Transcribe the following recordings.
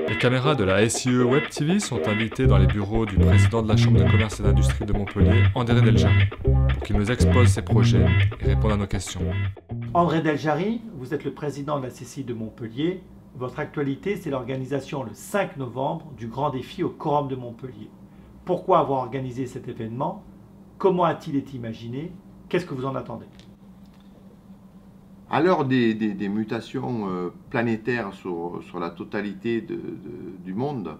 Les caméras de la SIE Web TV sont invitées dans les bureaux du président de la Chambre de commerce et d'industrie de Montpellier, André Deljari, pour qu'il nous expose ses projets et réponde à nos questions. André Deljari, vous êtes le président de la CCI de Montpellier. Votre actualité, c'est l'organisation le 5 novembre du Grand Défi au Corum de Montpellier. Pourquoi avoir organisé cet événement? Comment a-t-il été imaginé? Qu'est-ce que vous en attendez? À l'heure des mutations planétaires sur la totalité du monde,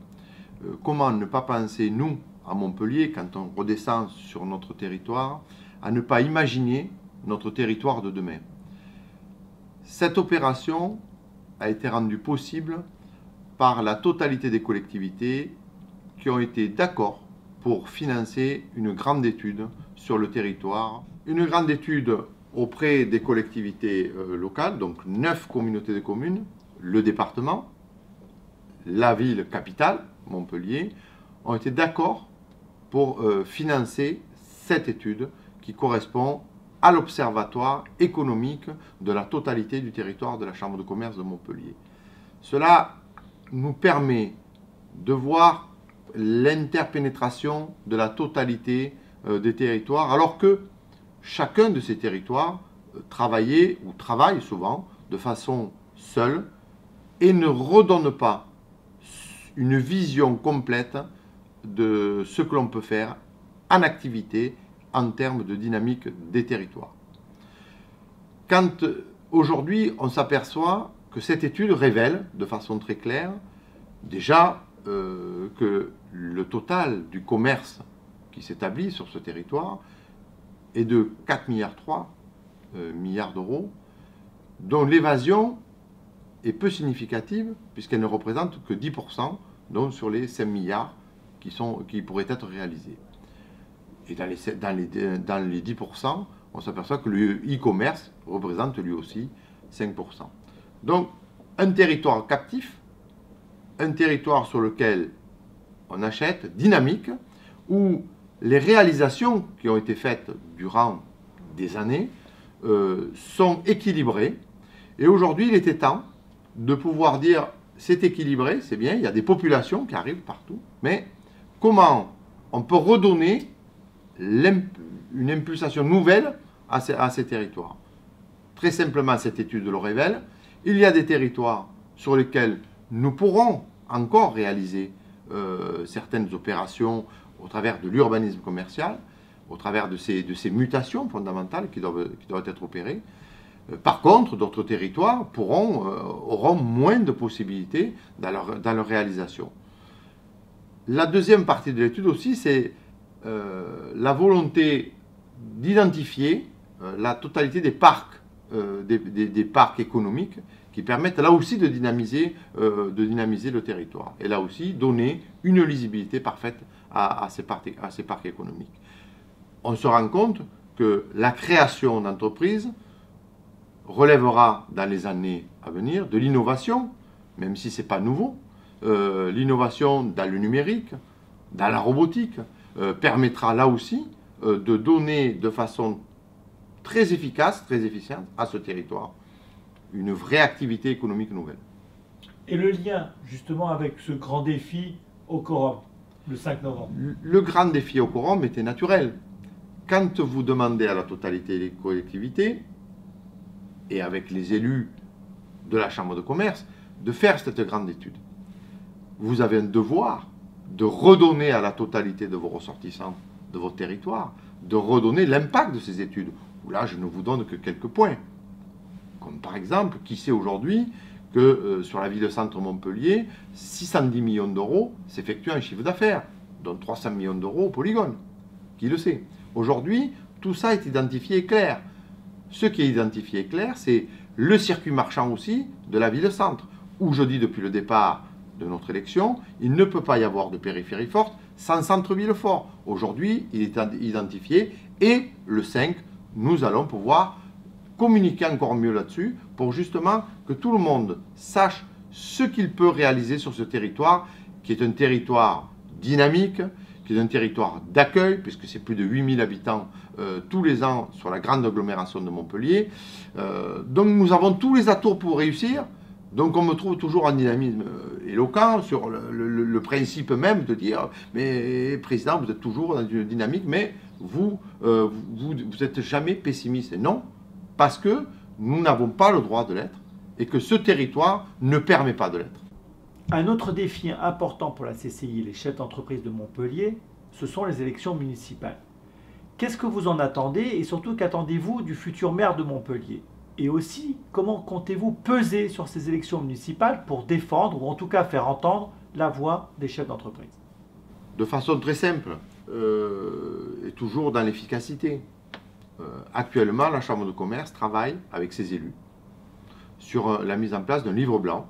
comment ne pas penser, nous, à Montpellier, quand on redescend sur notre territoire, à ne pas imaginer notre territoire de demain? Cette opération a été rendue possible par la totalité des collectivités qui ont été d'accord pour financer une grande étude sur le territoire. Une grande étude auprès des collectivités locales, donc 9 communautés de communes, le département, la ville capitale, Montpellier, ont été d'accord pour financer cette étude qui correspond à l'observatoire économique de la totalité du territoire de la Chambre de commerce de Montpellier. Cela nous permet de voir l'interpénétration de la totalité des territoires, alors que chacun de ces territoires travaillait ou travaille souvent de façon seule et ne redonne pas une vision complète de ce que l'on peut faire en activité en termes de dynamique des territoires. Quand aujourd'hui on s'aperçoit que cette étude révèle de façon très claire déjà que le total du commerce qui s'établit sur ce territoire est de 4,3 milliards d'euros, dont l'évasion est peu significative puisqu'elle ne représente que 10% donc sur les 5 milliards qui pourraient être réalisés. Et dans les 10%, on s'aperçoit que le e-commerce représente lui aussi 5%. Donc un territoire captif, un territoire sur lequel on achète, dynamique, où les réalisations qui ont été faites durant des années sont équilibrées. Et aujourd'hui, il était temps de pouvoir dire c'est équilibré, c'est bien, il y a des populations qui arrivent partout, mais comment on peut redonner une impulsation nouvelle à ces territoires? Très simplement, cette étude le révèle. Il y a des territoires sur lesquels nous pourrons encore réaliser certaines opérations au travers de l'urbanisme commercial, au travers de ces mutations fondamentales qui doivent être opérées. Par contre, d'autres territoires auront moins de possibilités dans leur réalisation. La deuxième partie de l'étude aussi, c'est la volonté d'identifier la totalité des parcs, des parcs économiques qui permettent là aussi de dynamiser le territoire. Et là aussi, donner une lisibilité parfaite à ces parcs économiques. On se rend compte que la création d'entreprises relèvera dans les années à venir de l'innovation, même si ce n'est pas nouveau. L'innovation dans le numérique, dans la robotique, permettra là aussi de donner de façon très efficace, très efficiente à ce territoire une vraie activité économique nouvelle. Et le lien justement avec ce grand défi au Corum, le 5 novembre? Le grand défi au Corum était naturel. Quand vous demandez à la totalité des collectivités, et avec les élus de la Chambre de commerce, de faire cette grande étude, vous avez un devoir de redonner à la totalité de vos ressortissants de votre territoire, de redonner l'impact de ces études. Où là, je ne vous donne que quelques points. Comme par exemple, qui sait aujourd'hui que sur la ville-centre Montpellier, 610 millions d'euros s'effectuent en chiffre d'affaires, dont 300 millions d'euros au polygone. Qui le sait? Aujourd'hui, tout ça est identifié et clair. Ce qui est identifié et clair, c'est le circuit marchand aussi de la ville-centre, où je dis depuis le départ de notre élection, il ne peut pas y avoir de périphérie forte sans centre-ville fort. Aujourd'hui, il est identifié et le 5, nous allons pouvoir communiquer encore mieux là-dessus pour justement que tout le monde sache ce qu'il peut réaliser sur ce territoire qui est un territoire dynamique, qui est un territoire d'accueil, puisque c'est plus de 8000 habitants tous les ans sur la grande agglomération de Montpellier. Donc nous avons tous les atouts pour réussir. Donc on me trouve toujours en dynamisme éloquent sur le principe même de dire « Mais Président, vous êtes toujours dans une dynamique, mais vous n'êtes jamais pessimiste. » Non, parce que nous n'avons pas le droit de l'être et que ce territoire ne permet pas de l'être. Un autre défi important pour la CCI et les chefs d'entreprise de Montpellier, ce sont les élections municipales. Qu'est-ce que vous en attendez et surtout qu'attendez-vous du futur maire de Montpellier? Et aussi, comment comptez-vous peser sur ces élections municipales pour défendre ou en tout cas faire entendre la voix des chefs d'entreprise? De façon très simple et toujours dans l'efficacité. Actuellement, la Chambre de commerce travaille avec ses élus sur la mise en place d'un livre blanc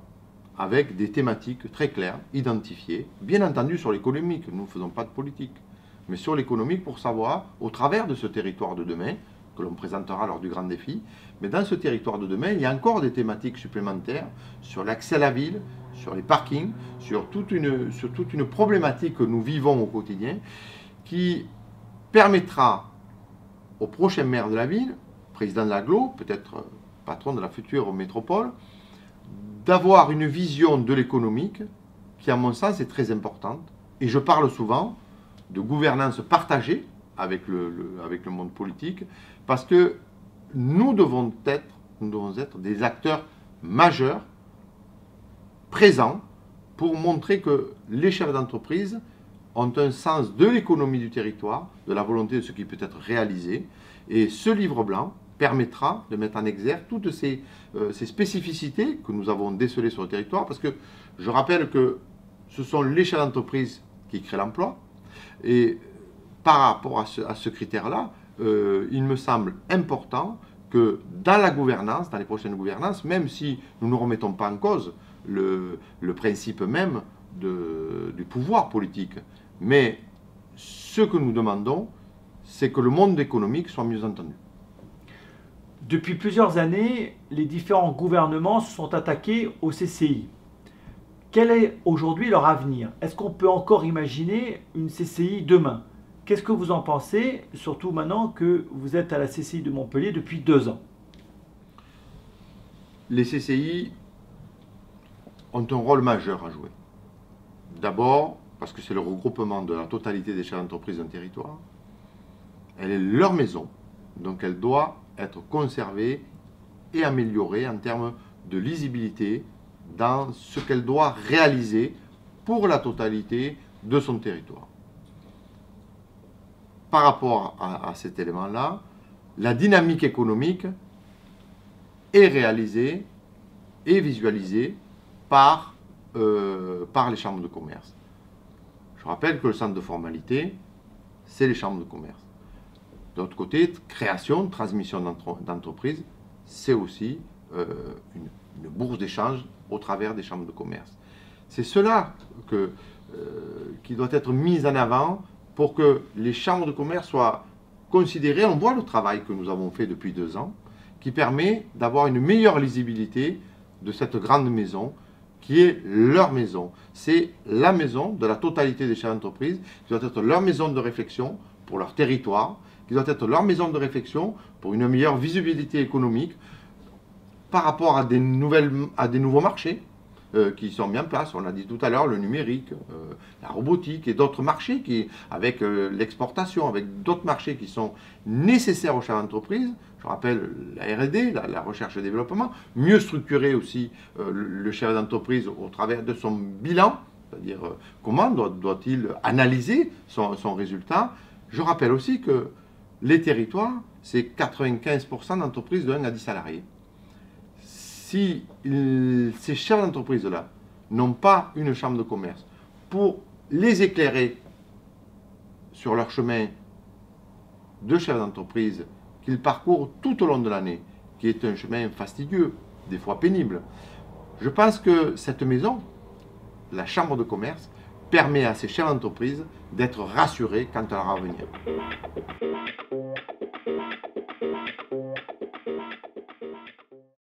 avec des thématiques très claires, identifiées, bien entendu sur l'économique, nous ne faisons pas de politique, mais sur l'économique pour savoir, au travers de ce territoire de demain, que l'on présentera lors du grand défi, mais dans ce territoire de demain, il y a encore des thématiques supplémentaires sur l'accès à la ville, sur les parkings, sur toute une problématique que nous vivons au quotidien, qui permettra au prochain maire de la ville, président de l'agglo, peut-être patron de la future métropole, d'avoir une vision de l'économique qui, à mon sens, est très importante. Et je parle souvent de gouvernance partagée avec le monde politique, parce que nous devons être des acteurs majeurs, présents, pour montrer que les chefs d'entreprise ont un sens de l'économie du territoire, de la volonté de ce qui peut être réalisé. Et ce livre blanc permettra de mettre en exergue toutes ces spécificités que nous avons décelées sur le territoire, parce que je rappelle que ce sont les chefs d'entreprise qui créent l'emploi, et par rapport à ce critère-là, il me semble important que dans la gouvernance, dans les prochaines gouvernances, même si nous ne remettons pas en cause le principe même du pouvoir politique, mais ce que nous demandons, c'est que le monde économique soit mieux entendu. Depuis plusieurs années, les différents gouvernements se sont attaqués au CCI. Quel est aujourd'hui leur avenir? Est-ce qu'on peut encore imaginer une CCI demain? Qu'est-ce que vous en pensez, surtout maintenant que vous êtes à la CCI de Montpellier depuis 2 ans? Les CCI ont un rôle majeur à jouer. D'abord, parce que c'est le regroupement de la totalité des chefs d'entreprise d'un territoire. Elle est leur maison, donc elle doit être conservée et améliorée en termes de lisibilité dans ce qu'elle doit réaliser pour la totalité de son territoire. Par rapport à cet élément-là, la dynamique économique est réalisée et visualisée par les chambres de commerce. Je rappelle que le centre de formalité, c'est les chambres de commerce. D'autre côté, création, transmission d'entreprise, c'est aussi une bourse d'échange au travers des chambres de commerce. C'est cela qui doit être mis en avant pour que les chambres de commerce soient considérées. On voit le travail que nous avons fait depuis 2 ans, qui permet d'avoir une meilleure lisibilité de cette grande maison, qui est leur maison. C'est la maison de la totalité des chefs d'entreprise, qui doit être leur maison de réflexion pour leur territoire, qui doit être leur maison de réflexion pour une meilleure visibilité économique par rapport à des nouveaux marchés qui sont mis en place. On l'a dit tout à l'heure, le numérique, la robotique et d'autres marchés, avec l'exportation, avec d'autres marchés qui sont nécessaires aux chefs d'entreprise. Je rappelle la R&D, la recherche et développement, mieux structurer aussi le chef d'entreprise au travers de son bilan, c'est-à-dire comment doit-il analyser son résultat. Je rappelle aussi que les territoires, c'est 95% d'entreprises de 1 à 10 salariés. Si ces chefs d'entreprise-là n'ont pas une chambre de commerce pour les éclairer sur leur chemin de chef d'entreprise qu'ils parcourent tout au long de l'année, qui est un chemin fastidieux, des fois pénible, je pense que cette maison, la chambre de commerce, permet à ces chefs d'entreprise d'être rassurés quant à leur avenir.